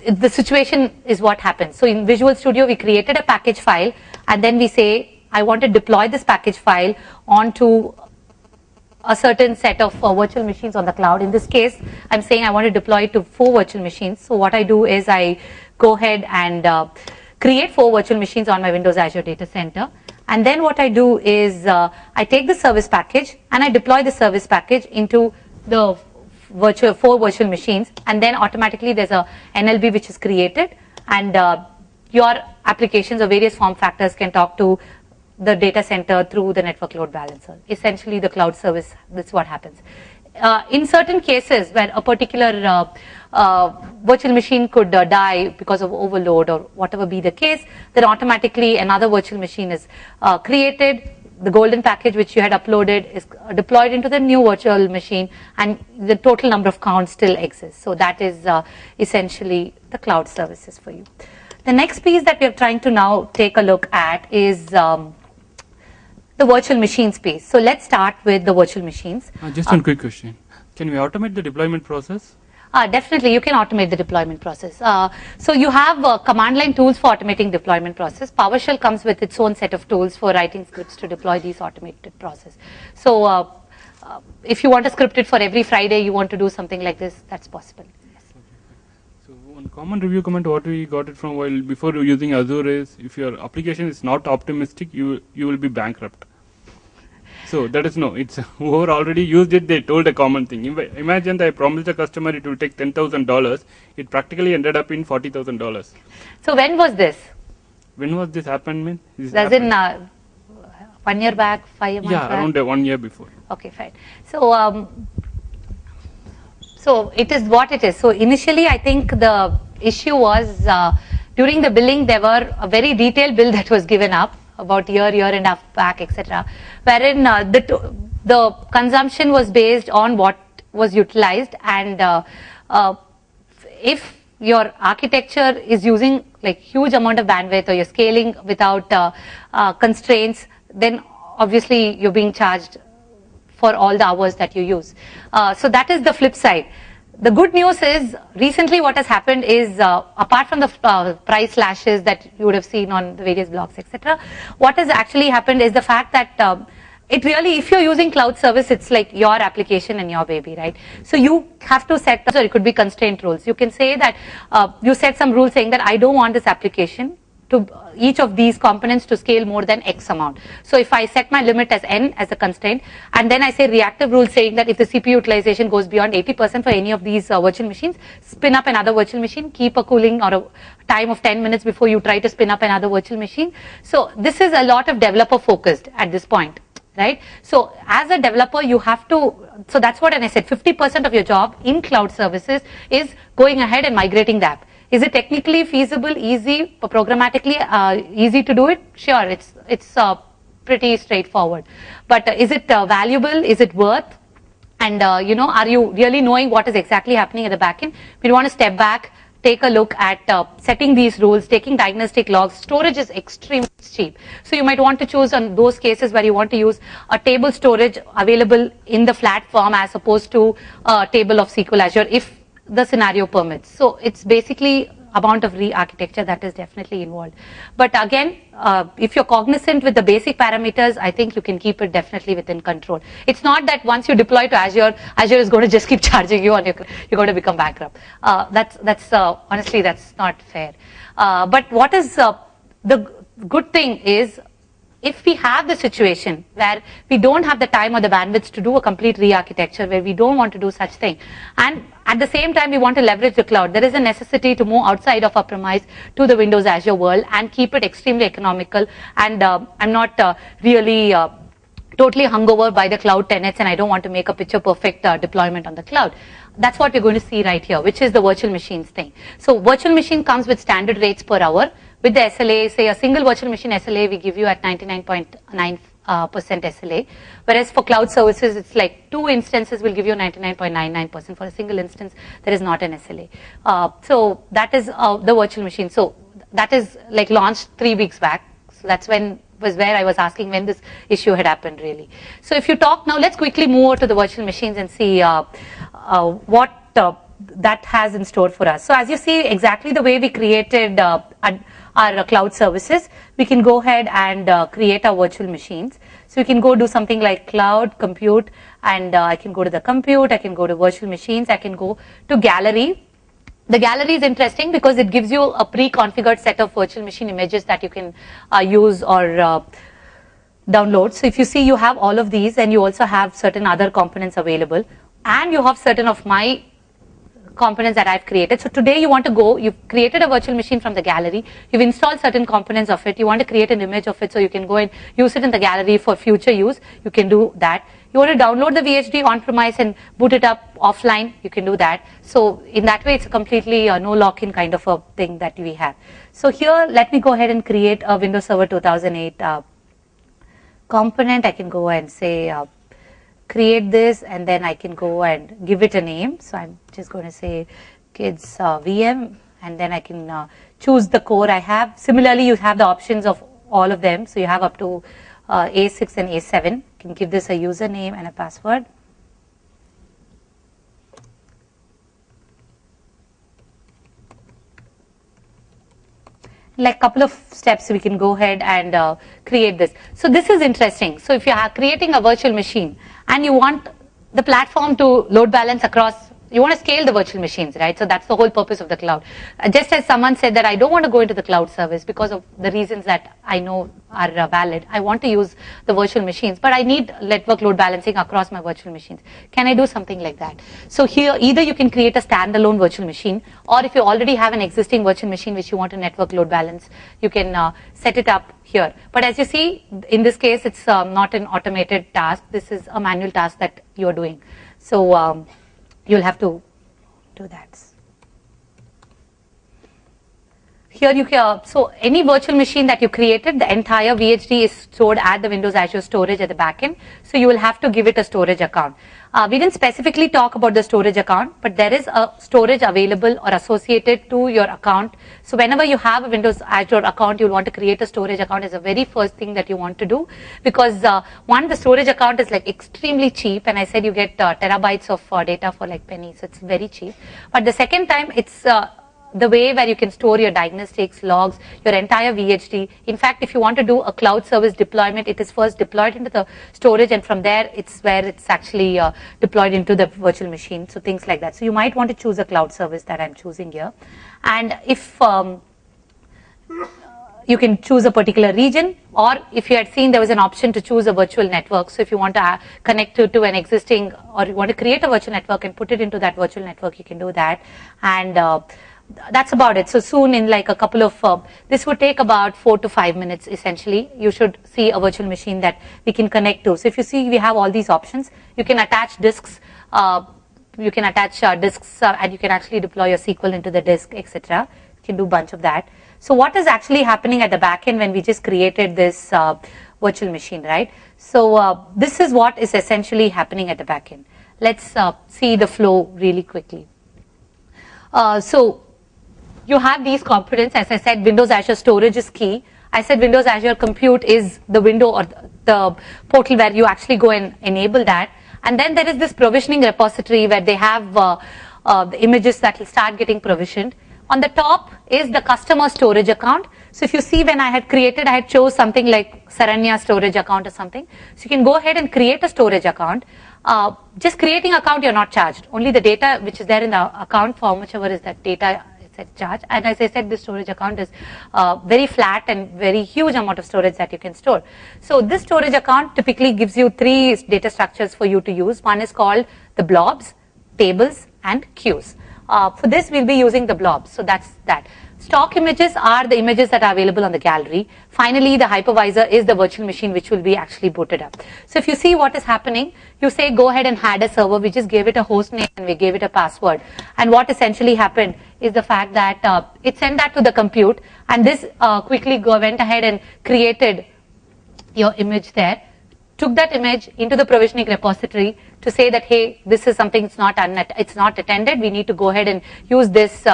the situation is what happens. So in Visual Studio, we created a package file, and then we say, I want to deploy this package file onto a certain set of virtual machines on the cloud. In this case, I'm saying I want to deploy it to 4 virtual machines. So what I do is I go ahead and create 4 virtual machines on my Windows Azure data center. And then what I do is I take the service package and I deploy the service package into the 4 virtual machines, and then automatically there's a NLB which is created, and your applications or various form factors can talk to the data center through the network load balancer. Essentially the cloud service, that's what happens. In certain cases where a particular virtual machine could die because of overload or whatever be the case, then automatically another virtual machine is created. The golden package which you had uploaded is deployed into the new virtual machine, and the total number of counts still exists. So that is essentially the cloud services for you. The next piece that we are trying to now take a look at is the virtual machine space. So let's start with the virtual machines. Just one quick question. Can we automate the deployment process? Definitely, you can automate the deployment process. So you have command line tools for automating deployment process. PowerShell comes with its own set of tools for writing scripts to deploy these automated process. So if you want to script it for every Friday, you want to do something like this, that's possible. Yes. So one common review comment what we got it from while before using Azure is, if your application is not optimistic, you will be bankrupt. So that is no, it's whoever already used it, they told a common thing. Imagine that I promised a customer it will take $10,000. It practically ended up in $40,000. So when was this? When was this happened? That's in 1 year back, 5 months back? Yeah, around 1 year before. Okay, fine. So, so it is what it is. So initially, I think the issue was during the billing, there were a very detailed bill that was given up about year and a half back, etc., wherein the consumption was based on what was utilized, and if your architecture is using like huge amount of bandwidth, or you're scaling without constraints, then obviously you're being charged for all the hours that you use. So that is the flip side. the good news is recently what has happened is apart from the price slashes that you would have seen on the various blogs, etc., what has actually happened is the fact that it really, if you're using cloud service, it's like your application and your baby, right? So you have to set, so it could be constraint rules. You can say that you set some rules saying that I don't want this application to each of these components to scale more than X amount. So if I set my limit as N as a constraint, and then I say reactive rule saying that if the CPU utilization goes beyond 80% for any of these virtual machines, spin up another virtual machine, keep a cooling or a time of 10 minutes before you try to spin up another virtual machine. So this is a lot of developer focused at this point. Right? So as a developer, you have to, so that's what I said, 50% of your job in cloud services is going ahead and migrating the app. Is it technically feasible, easy, programmatically easy to do it? Sure, it's pretty straightforward. But is it valuable? Is it worth? And are you really knowing what is exactly happening at the backend? We want to step back, take a look at setting these rules, taking diagnostic logs. Storage is extremely cheap. So you might want to choose on those cases where you want to use a table storage available in the flat form as opposed to a table of SQL Azure if the scenario permits. So it's basically amount of re-architecture that is definitely involved. But again, if you're cognizant with the basic parameters, I think you can keep it definitely within control. It's not that once you deploy to Azure, Azure is going to just keep charging you and you're going to become bankrupt. That's honestly, that's not fair. But what is the good thing is, if we have the situation where we don't have the time or the bandwidth to do a complete re-architecture, where we don't want to do such thing, and at the same time we want to leverage the cloud, there is a necessity to move outside of our premise to the Windows Azure world and keep it extremely economical. And I'm not really totally hungover by the cloud tenets, and I don't want to make a picture perfect deployment on the cloud. That's what we're going to see right here, which is the virtual machines thing. So virtual machine comes with standard rates per hour. With the SLA, say a single virtual machine SLA, we give you at 99.9% SLA. Whereas for cloud services, it's like 2 instances will give you 99.99%. For a single instance, there is not an SLA. So that is the virtual machine. So that is like launched 3 weeks back. So that's where I was asking when this issue had happened really. So if you talk now, let's quickly move over to the virtual machines and see what that has in store for us. So as you see, exactly the way we created our cloud services, we can go ahead and create our virtual machines. So we can go do something like cloud, compute, and I can go to the compute, I can go to virtual machines, I can go to gallery. The gallery is interesting because it gives you a pre-configured set of virtual machine images that you can use or download. So if you see, you have all of these, and you also have certain other components available, and you have certain of my components that I've created. So today you want to go, you've created a virtual machine from the gallery, you've installed certain components of it, you want to create an image of it so you can go and use it in the gallery for future use, you can do that. You want to download the VHD on-premise and boot it up offline, you can do that. So in that way, it's a completely no lock-in kind of a thing that we have. So here, let me go ahead and create a Windows Server 2008 component. I can go and say, create this, and then I can go and give it a name. So I'm just going to say kids VM, and then I can choose the core I have. Similarly, you have the options of all of them. So you have up to A6 and A7. You can give this a username and a password. Like couple of steps, we can go ahead and create this. So this is interesting. So if you are creating a virtual machine and you want the platform to load balance across, you want to scale the virtual machines, right? So that's the whole purpose of the cloud. Just as someone said that I don't want to go into the cloud service because of the reasons that I know are valid. I want to use the virtual machines, but I need network load balancing across my virtual machines. Can I do something like that? So here, either you can create a standalone virtual machine, or if you already have an existing virtual machine which you want to network load balance, you can set it up here. But as you see, in this case, it's not an automated task. This is a manual task that you're doing. So you'll have to do that. here you can, so any virtual machine that you created, the entire VHD is stored at the Windows Azure storage at the backend. So you will have to give it a storage account. We didn't specifically talk about the storage account, but there is a storage available or associated to your account. So whenever you have a Windows Azure account, you'll want to create a storage account as the very first thing that you want to do, because one, the storage account is like extremely cheap, and I said you get terabytes of data for like pennies, so it's very cheap. But the second time, it's the way where you can store your diagnostics, logs, your entire VHD. In fact, if you want to do a cloud service deployment, it is first deployed into the storage, and from there, it's where it's actually deployed into the virtual machine. So things like that. So you might want to choose a cloud service that I'm choosing here. And if you can choose a particular region, or if you had seen there was an option to choose a virtual network. So if you want to connect to an existing, or you want to create a virtual network and put it into that virtual network, you can do that. And that's about it. So soon, in like a couple of, this would take about 4 to 5 minutes essentially. You should see a virtual machine that we can connect to. So if you see, we have all these options. You can attach disks, and you can actually deploy your SQL into the disk, etc. You can do a bunch of that. So what is actually happening at the backend when we just created this virtual machine, right? So this is what is essentially happening at the backend. Let's see the flow really quickly. So you have these components. As I said, Windows Azure storage is key. I said Windows Azure compute is the window or the portal where you actually go and enable that. And then there is this provisioning repository where they have the images that will start getting provisioned. On the top is the customer storage account. So if you see, when I had created, I had chose something like Saranya storage account or something. So you can go ahead and create a storage account. Just creating account, you're not charged. Only the data which is there in the account form, whichever is that data, is at charge. And as I said, this storage account is very flat and very huge amount of storage that you can store. So this storage account typically gives you 3 data structures for you to use. One is called the blobs, tables, and queues. For this, we'll be using the blobs. So that's that. Stock images are the images that are available on the gallery. Finally, the hypervisor is the virtual machine which will be actually booted up. So if you see what is happening, you say go ahead and add a server. We just gave it a host name and we gave it a password. And what essentially happened is the fact that it sent that to the compute, and this quickly went ahead and created your image there. Took that image into the provisioning repository to say that, hey, this is something it's not attended. We need to go ahead and use this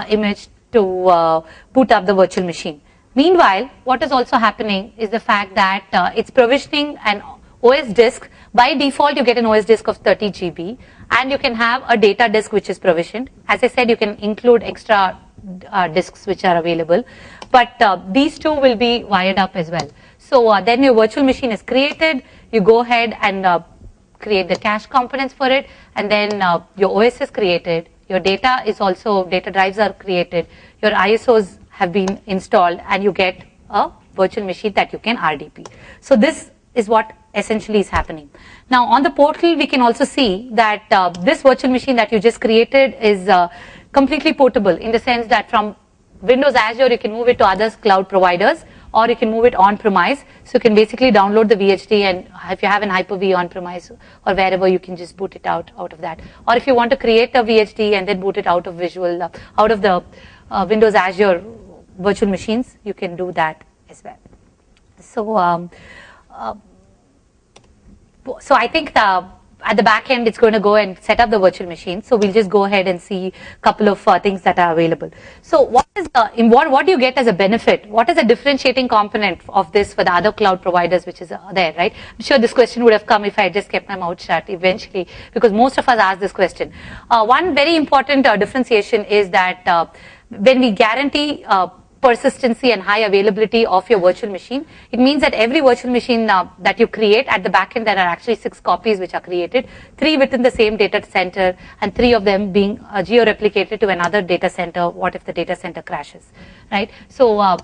image to boot up the virtual machine. Meanwhile, what is also happening is the fact that it's provisioning an OS disk. By default, you get an OS disk of 30 GB, and you can have a data disk which is provisioned. As I said, you can include extra disks which are available, but these two will be wired up as well. So then your virtual machine is created. You go ahead and create the cache components for it, and then your OS is created. Your data is also, data drives are created. Your ISOs have been installed, and you get a virtual machine that you can RDP. So this is what essentially is happening. Now on the portal, we can also see that this virtual machine that you just created is completely portable, in the sense that from Windows Azure, you can move it to other cloud providers, or you can move it on-premise. So you can basically download the VHD, and if you have an Hyper-V on-premise or wherever, you can just boot it out of that. Or if you want to create a VHD and then boot it out of Visual, out of the Windows Azure virtual machines, you can do that as well. So, so I think at the back end, it's going to go and set up the virtual machine. So we'll just go ahead and see a couple of things that are available. So what do you get as a benefit? What is a differentiating component of this for the other cloud providers which is there, right? I'm sure this question would have come if I had just kept my mouth shut eventually, because most of us ask this question. One very important differentiation is that when we guarantee persistency and high availability of your virtual machine, it means that every virtual machine that you create at the backend, there are actually 6 copies which are created, 3 within the same data center, and 3 of them being geo-replicated to another data center. What if the data center crashes, right? So,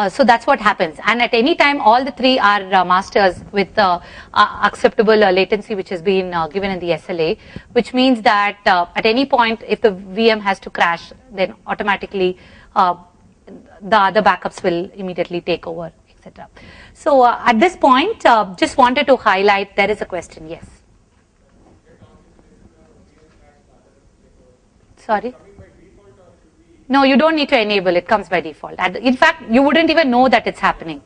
so that's what happens. And at any time, all the 3 are masters with acceptable latency which has been given in the SLA, which means that at any point, if the VM has to crash, then automatically the other backups will immediately take over, etc. So at this point, just wanted to highlight, there is a question, yes. Sorry? No, you don't need to enable. It comes by default. In fact, you wouldn't even know that it's happening.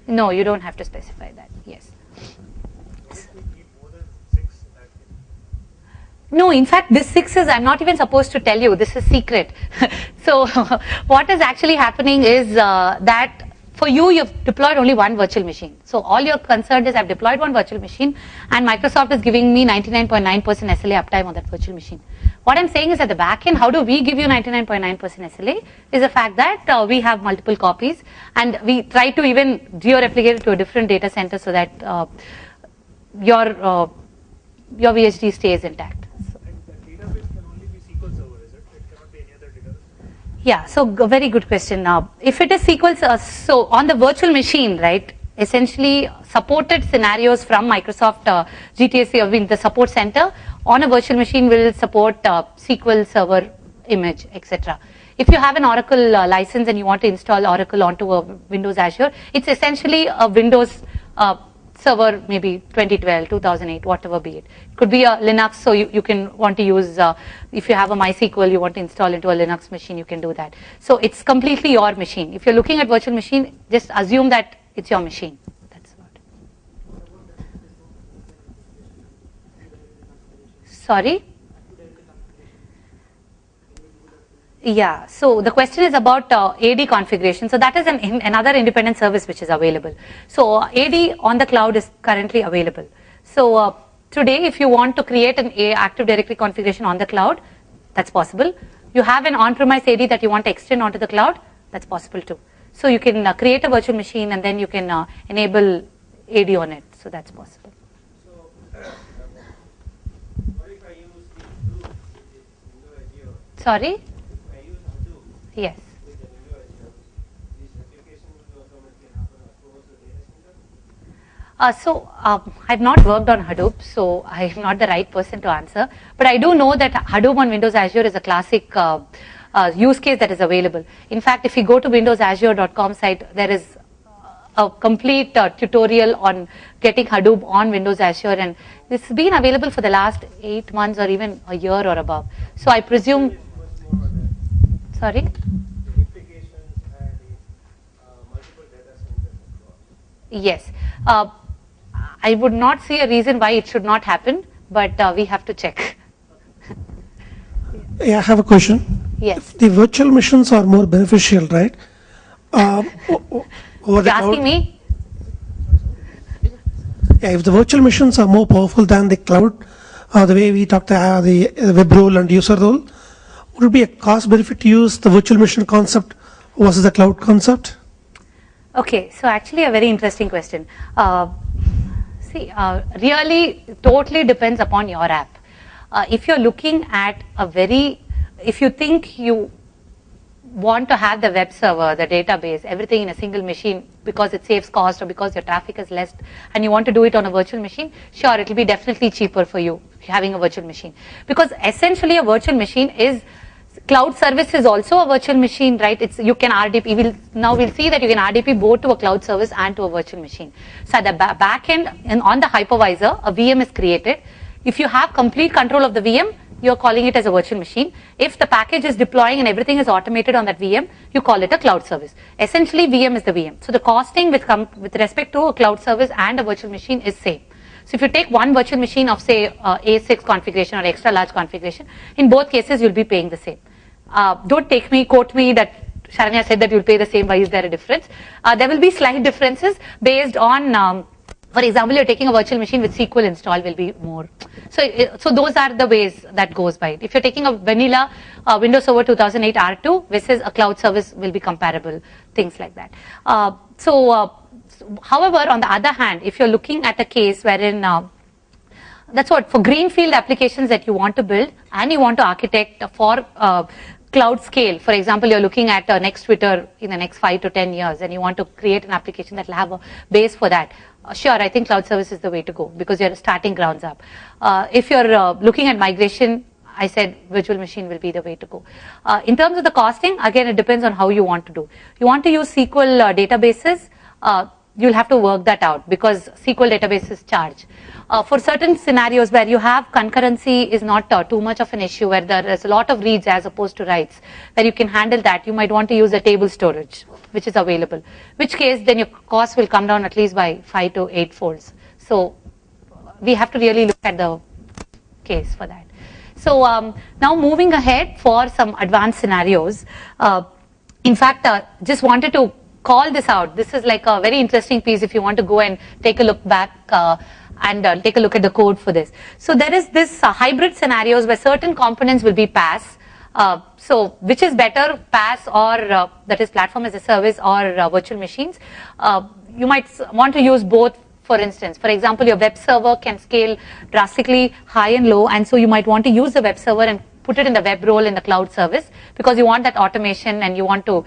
No, you don't have to specify that. Yes. No, in fact, this 6 is, I'm not even supposed to tell you, this is secret. So what is actually happening is that for you, you've deployed only one virtual machine. So all you're concerned is I've deployed one virtual machine and Microsoft is giving me 99.9% SLA uptime on that virtual machine. What I'm saying is at the back end, how do we give you 99.9% SLA is the fact that we have multiple copies and we try to even geo-replicate it to a different data center so that your VHD stays intact. Yeah, so a very good question. Now, if it is SQL, so on the virtual machine, right, essentially supported scenarios from Microsoft GTSC, I mean the support center on a virtual machine will support SQL Server image, etc. If you have an Oracle license and you want to install Oracle onto a Windows Azure, it's essentially a Windows server, maybe 2012, 2008, whatever be it. It could be a Linux, so you can want to use, if you have a MySQL, you want to install into a Linux machine, you can do that. So it's completely your machine. If you're looking at virtual machine, just assume that it's your machine. That's what. Sorry? Yeah, so the question is about AD configuration. So that is another independent service which is available. So AD on the cloud is currently available. So today, if you want to create an Active Directory configuration on the cloud, that's possible. You have an on-premise AD that you want to extend onto the cloud, that's possible too. So you can create a virtual machine and then you can enable AD on it. So that's possible. So what if I use the group with Windows Azure? Sorry? Yes. So I've not worked on Hadoop, so I'm not the right person to answer. But I do know that Hadoop on Windows Azure is a classic use case that is available. In fact, if you go to windowsazure.com site, there is a complete tutorial on getting Hadoop on Windows Azure, and this has been available for the last 8 months or even a year or above. So I presume. Sorry? The implications and multiple data centers across. Yes. I would not see a reason why it should not happen, but we have to check. Yeah, I have a question. Yes. If the virtual machines are more beneficial, right? You're asking me? Yeah, if the virtual machines are more powerful than the cloud, the way we talked the web role and user role, would it be a cost benefit to use the virtual machine concept versus the cloud concept? Okay, so actually a very interesting question. Really totally depends upon your app. If you're looking at if you think you want to have the web server, the database, everything in a single machine because it saves cost or because your traffic is less and you want to do it on a virtual machine, sure, it will be definitely cheaper for you having a virtual machine. Because essentially a virtual machine is, cloud service is also a virtual machine, right? You can RDP, we'll see that you can RDP both to a cloud service and to a virtual machine. So at the back end and on the hypervisor, a VM is created. If you have complete control of the VM, you're calling it as a virtual machine. If the package is deploying and everything is automated on that VM, you call it a cloud service. Essentially, VM is the VM. So the costing with respect to a cloud service and a virtual machine is same. So if you take one virtual machine of say A6 configuration or extra large configuration, in both cases you'll be paying the same. Don't quote me that Saranya said that you'll pay the same. Why is there a difference? There will be slight differences based on, for example, you're taking a virtual machine with SQL install will be more. So those are the ways that goes by it. If you're taking a vanilla Windows Server 2008 R2 versus a cloud service will be comparable, things like that. However, on the other hand, if you're looking at a case wherein that's what, for greenfield applications that you want to build and you want to architect for cloud scale, for example, you're looking at next Twitter in the next 5 to 10 years and you want to create an application that will have a base for that. Sure, I think cloud service is the way to go because you're starting grounds up. If you're looking at migration, I said virtual machine will be the way to go. In terms of the costing, again, it depends on how you want to do. You want to use SQL databases, you'll have to work that out because SQL databases charge. For certain scenarios where you have concurrency is not too much of an issue, where there is a lot of reads as opposed to writes, where you can handle that, you might want to use a table storage, which is available, which case then your cost will come down at least by 5 to 8 folds. So we have to really look at the case for that. So now moving ahead for some advanced scenarios. In fact, just wanted to call this out. This is like a very interesting piece if you want to go and take a look back and take a look at the code for this. So there is this hybrid scenarios where certain components will be PaaS. So which is better, PaaS or that is platform as a service or virtual machines? You might want to use both. For instance, for example, your web server can scale drastically high and low, and so you might want to use the web server and put it in the web role in the cloud service because you want that automation and you want to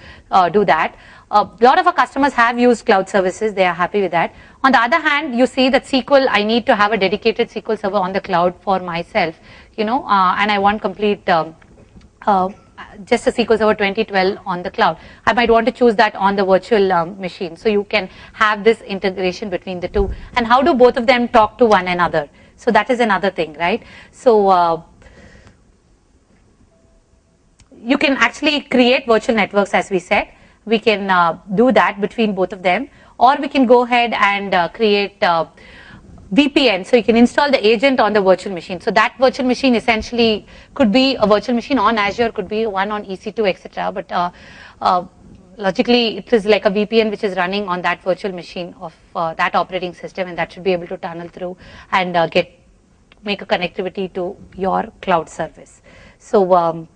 do that. A lot of our customers have used cloud services. They are happy with that. On the other hand, you see that SQL, I need to have a dedicated SQL server on the cloud for myself, and I want complete just a SQL Server 2012 on the cloud. I might want to choose that on the virtual machine. So you can have this integration between the two. And how do both of them talk to one another? So that is another thing, right? So you can actually create virtual networks, as we said. We can do that between both of them. Or we can go ahead and create VPN, so you can install the agent on the virtual machine. So that virtual machine essentially could be a virtual machine on Azure, could be one on EC2, etc. But logically, it is like a VPN which is running on that virtual machine of that operating system, and that should be able to tunnel through and make a connectivity to your cloud service. So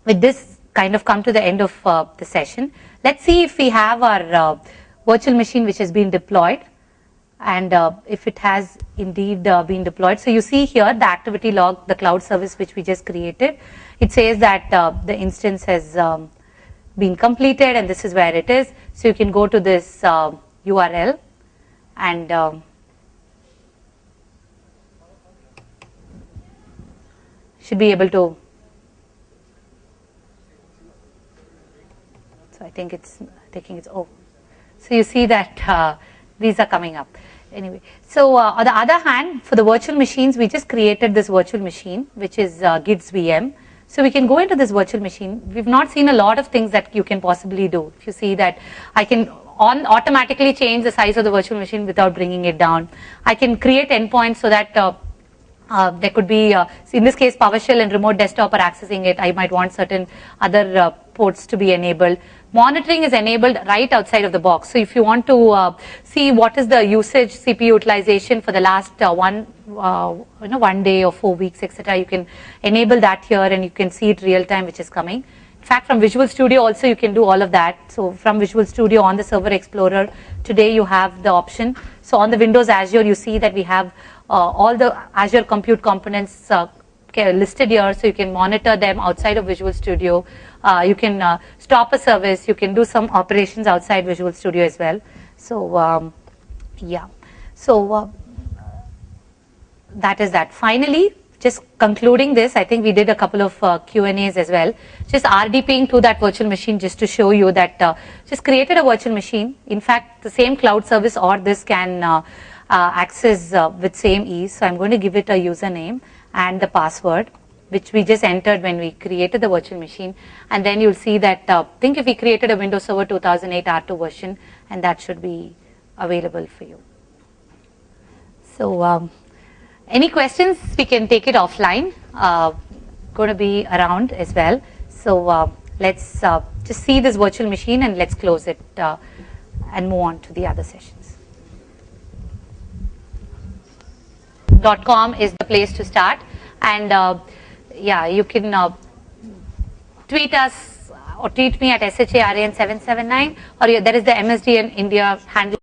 with this, kind of come to the end of the session. Let's see if we have our virtual machine which has been deployed. And if it has indeed been deployed. So you see here the activity log, the cloud service which we just created. It says that the instance has been completed and this is where it is. So you can go to this URL and should be able to. So I think it's taking its own. So you see that these are coming up. Anyway, so on the other hand, for the virtual machines, we just created this virtual machine, which is GIDS VM. So we can go into this virtual machine. We've not seen a lot of things that you can possibly do. If you see that I can automatically change the size of the virtual machine without bringing it down. I can create endpoints so that there could be, in this case, PowerShell and remote desktop are accessing it. I might want certain other ports to be enabled. Monitoring is enabled right outside of the box. So if you want to see what is the usage, CPU utilization for the last one day or 4 weeks, etc., you can enable that here and you can see it real time, which is coming. In fact, from Visual Studio also you can do all of that. So from Visual Studio on the Server Explorer, today you have the option. So on the Windows Azure, you see that we have all the Azure compute components listed here, so you can monitor them outside of Visual Studio. You can stop a service. You can do some operations outside Visual Studio as well. So yeah, so that is that. Finally, just concluding this, I think we did a couple of Q&As as well. Just RDPing to that virtual machine just to show you that just created a virtual machine. In fact, the same cloud service or this can access with same ease. So I'm going to give it a username and the password, which we just entered when we created the virtual machine. And then you'll see that, think if we created a Windows Server 2008 R2 version, and that should be available for you. So any questions, we can take it offline. Going to be around as well. So let's just see this virtual machine and let's close it and move on to the other sessions. .com is the place to start, and yeah, you can tweet us or tweet me at SHARAN779, or there is the MSDN India handle.